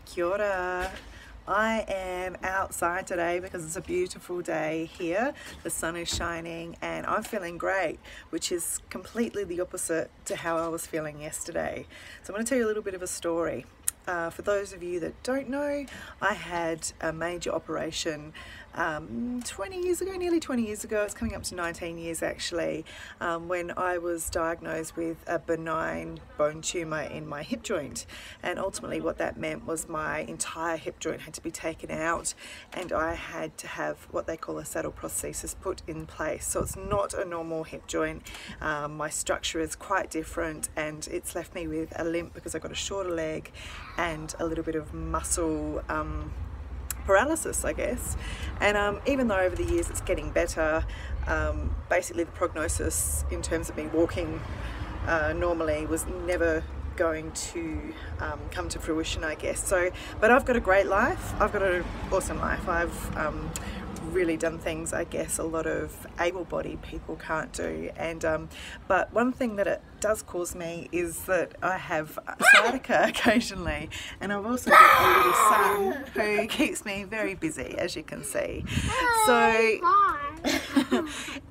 Kia ora. I am outside today because it's a beautiful day here. The sun is shining and I'm feeling great, which is completely the opposite to how I was feeling yesterday. So I'm going to tell you a little bit of a story. For those of you that don't know, I had a major operation 20 years ago, nearly 20 years ago. It's coming up to 19 years actually, when I was diagnosed with a benign bone tumour in my hip joint. And ultimately what that meant was my entire hip joint had to be taken out and I had to have what they call a saddle prosthesis put in place. So it's not a normal hip joint. My structure is quite different and it's left me with a limp because I got a shorter leg and a little bit of muscle paralysis, I guess. And even though over the years it's getting better, basically the prognosis in terms of me walking normally was never going to come to fruition, I guess. So, but I've got a great life. I've got an awesome life. I've really done things I guess a lot of able-bodied people can't do, and but one thing that it does cause me is that I have sciatica occasionally, and I've also got a little son who keeps me very busy, as you can see. So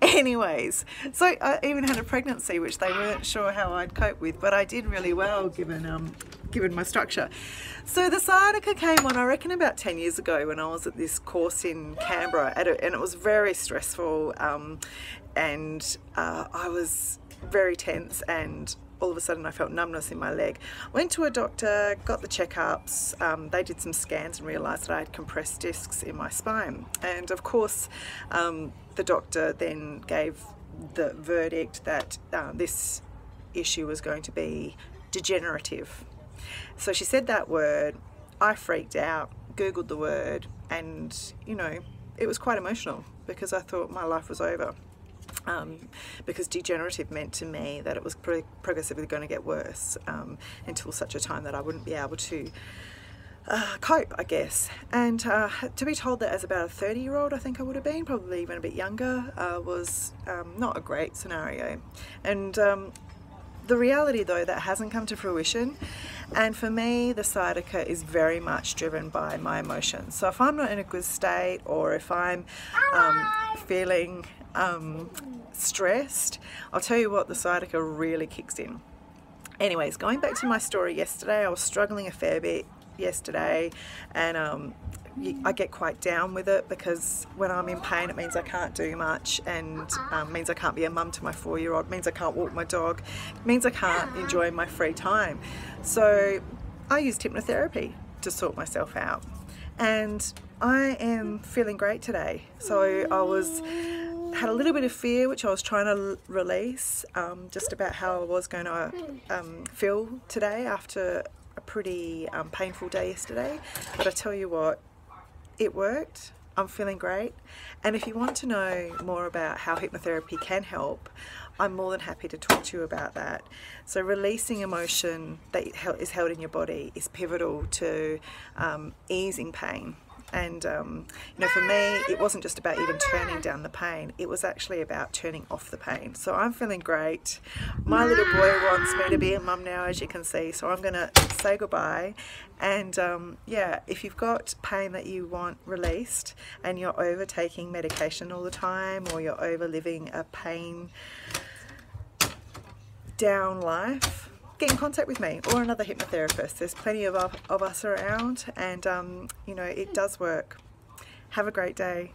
anyways, so I even had a pregnancy which they weren't sure how I'd cope with, but I did really well given my structure. So the sciatica came on, I reckon, about 10 years ago when I was at this course in Canberra, and it was very stressful, and I was very tense, and all of a sudden I felt numbness in my leg. Went to a doctor, got the checkups, they did some scans and realised that I had compressed discs in my spine. And of course the doctor then gave the verdict that this issue was going to be degenerative. So she said that word, I freaked out, googled the word, and you know, it was quite emotional because I thought my life was over. Because degenerative meant to me that it was progressively going to get worse until such a time that I wouldn't be able to cope, I guess. And to be told that as about a 30-year-old, I think I would have been, probably even a bit younger, was not a great scenario. And the reality though, that hasn't come to fruition, and for me the sciatica is very much driven by my emotions. So if I'm not in a good state, or if I'm feeling stressed, I'll tell you what, the sciatica really kicks in. Anyways, going back to my story yesterday, I was struggling a fair bit yesterday, and I get quite down with it because when I'm in pain it means I can't do much, and means I can't be a mum to my 4-year-old, means I can't walk my dog, means I can't enjoy my free time. So I used hypnotherapy to sort myself out, and I am feeling great today. So I had a little bit of fear which I was trying to release, just about how I was going to feel today after a pretty painful day yesterday. But I tell you what, it worked. I'm feeling great, and if you want to know more about how hypnotherapy can help, I'm more than happy to talk to you about that. So releasing emotion that is held in your body is pivotal to easing pain. And you know, for me it wasn't just about even turning down the pain, it was actually about turning off the pain. So I'm feeling great. My little boy wants me to be a mum now, as you can see, so I'm gonna say goodbye. And yeah, if you've got pain that you want released and you're over taking medication all the time, or you're over living a pain down life, get in contact with me or another hypnotherapist. There's plenty of us around, and you know, it does work. Have a great day.